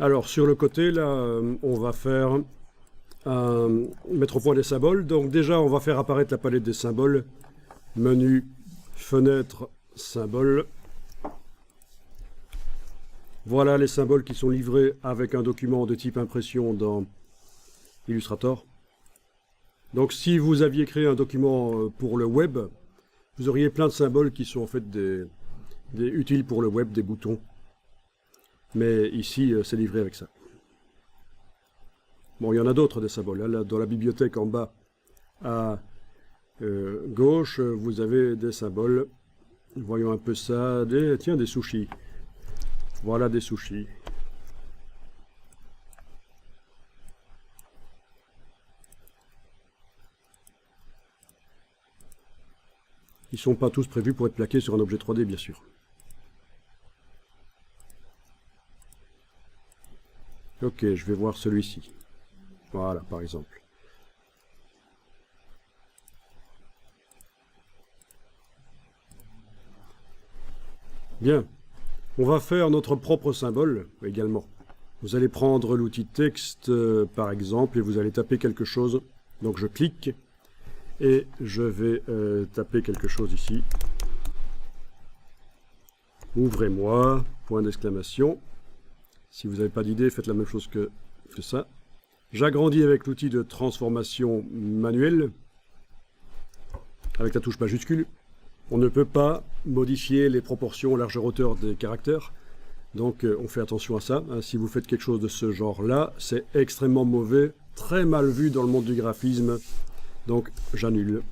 Alors, sur le côté, là, on va faire mettre au point des symboles. Donc déjà, on va faire apparaître la palette des symboles. Menu, fenêtre, symboles. Voilà les symboles qui sont livrés avec un document de type impression dans Illustrator. Donc si vous aviez créé un document pour le web, vous auriez plein de symboles qui sont en fait utiles pour le web, des boutons. Mais ici, c'est livré avec ça. Bon, il y en a d'autres des symboles. Là, dans la bibliothèque en bas à gauche, vous avez des symboles. Voyons un peu ça. Tiens, des sushis. Voilà des sushis. Ils ne sont pas tous prévus pour être plaqués sur un objet 3D, bien sûr. Ok, je vais voir celui-ci. Voilà, par exemple. Bien. On va faire notre propre symbole également. Vous allez prendre l'outil texte, par exemple, et vous allez taper quelque chose. Donc je clique et je vais taper quelque chose ici. Ouvrez-moi, point d'exclamation. Si vous n'avez pas d'idée, faites la même chose que ça. J'agrandis avec l'outil de transformation manuelle, avec la touche majuscule. On ne peut pas modifier les proportions largeur-hauteur des caractères, donc on fait attention à ça. Si vous faites quelque chose de ce genre-là, c'est extrêmement mauvais, très mal vu dans le monde du graphisme, donc j'annule.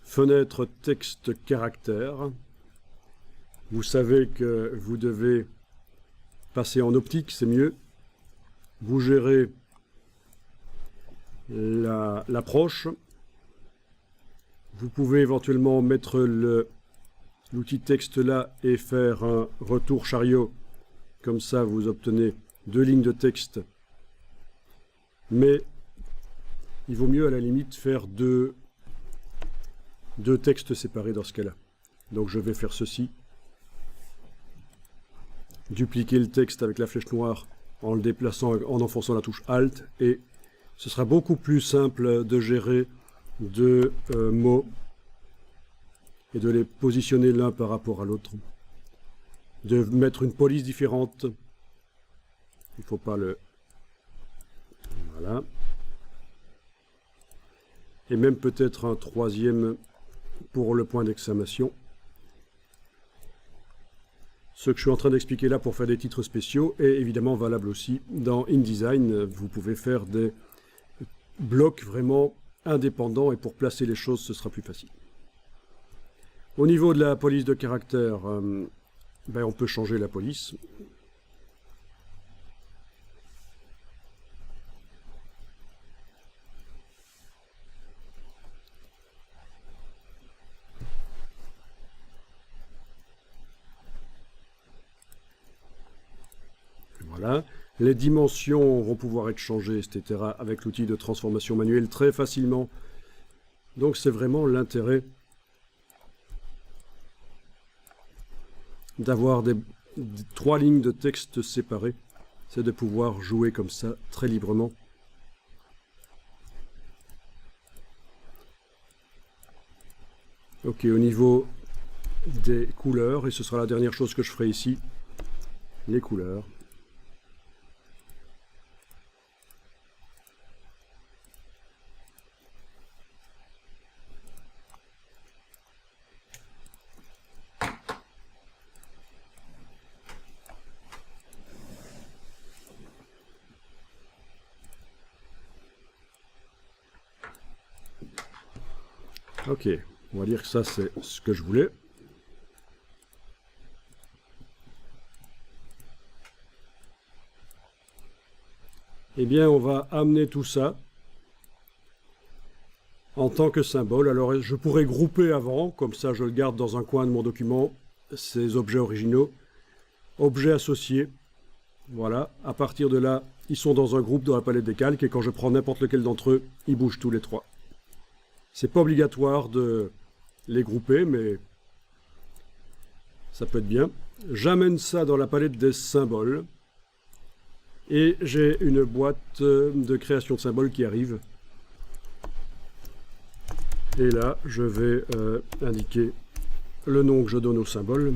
Fenêtre texte caractère. Vous savez que vous devez passer en optique, c'est mieux. Vous gérez l'approche. Vous pouvez éventuellement mettre l'outil texte là et faire un retour chariot. Comme ça, vous obtenez 2 lignes de texte. Mais il vaut mieux à la limite faire deux textes séparés dans ce cas-là. Donc je vais faire ceci. Dupliquer le texte avec la flèche noire en le déplaçant, en enfonçant la touche Alt. Et ce sera beaucoup plus simple de gérer 2 mots et de les positionner l'un par rapport à l'autre. De mettre une police différente. Il ne faut pas le... Voilà. Et même peut-être un 3e pour le point d'exclamation. Ce que je suis en train d'expliquer là pour faire des titres spéciaux est évidemment valable aussi dans InDesign. Vous pouvez faire des blocs vraiment indépendants et pour placer les choses, ce sera plus facile. Au niveau de la police de caractère, on peut changer la police. Voilà. Les dimensions vont pouvoir être changées, etc. avec l'outil de transformation manuelle très facilement. Donc c'est vraiment l'intérêt d'avoir 3 lignes de texte séparées. C'est de pouvoir jouer comme ça très librement. Ok, au niveau des couleurs, et ce sera la dernière chose que je ferai ici, les couleurs. Ok, on va dire que ça c'est ce que je voulais. Eh bien, on va amener tout ça en tant que symbole. Alors, je pourrais grouper avant, comme ça je le garde dans un coin de mon document, ces objets originaux. Objets associés. Voilà, à partir de là, ils sont dans un groupe dans la palette des calques, et quand je prends n'importe lequel d'entre eux, ils bougent tous les 3. C'est pas obligatoire de les grouper, mais ça peut être bien. J'amène ça dans la palette des symboles. Et j'ai une boîte de création de symboles qui arrive. Et là, je vais indiquer le nom que je donne au symbole.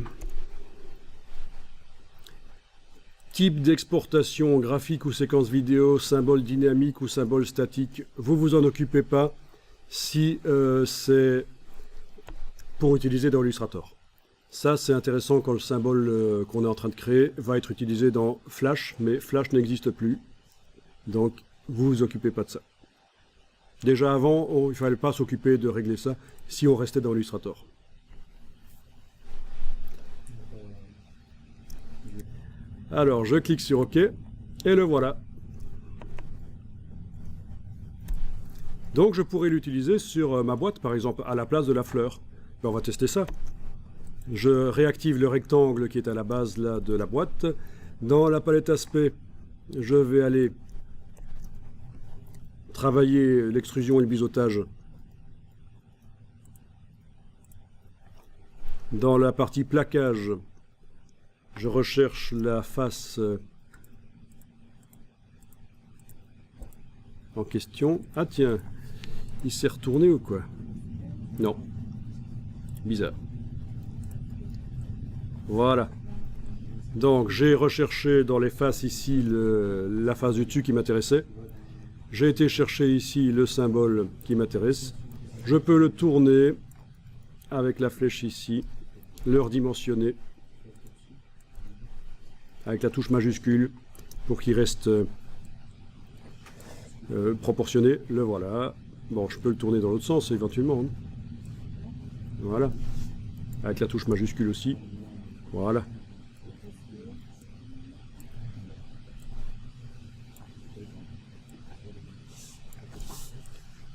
Type d'exportation, graphique ou séquence vidéo, symbole dynamique ou symbole statique. Vous vous en occupez pas si c'est pour utiliser dans Illustrator. Ça, c'est intéressant quand le symbole qu'on est en train de créer va être utilisé dans Flash, mais Flash n'existe plus. Donc, vous vous occupez pas de ça. Déjà avant, il ne fallait pas s'occuper de régler ça si on restait dans Illustrator. Alors, je clique sur OK, et le voilà. Donc, je pourrais l'utiliser sur ma boîte, par exemple, à la place de la fleur. Ben, on va tester ça. Je réactive le rectangle qui est à la base là, de la boîte. Dans la palette aspect, je vais aller travailler l'extrusion et le biseautage. Dans la partie plaquage, je recherche la face en question. Ah tiens, il s'est retourné ou quoi? Non. Bizarre. Voilà. Donc j'ai recherché dans les faces ici la face du dessus qui m'intéressait. J'ai été chercher ici le symbole qui m'intéresse. Je peux le tourner avec la flèche ici, le redimensionner avec la touche majuscule pour qu'il reste proportionné. Le voilà. Bon, je peux le tourner dans l'autre sens éventuellement. Voilà. Avec la touche majuscule aussi. Voilà.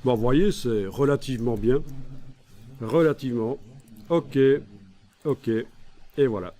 Bon, vous voyez, c'est relativement bien. Relativement. OK. OK. Et voilà.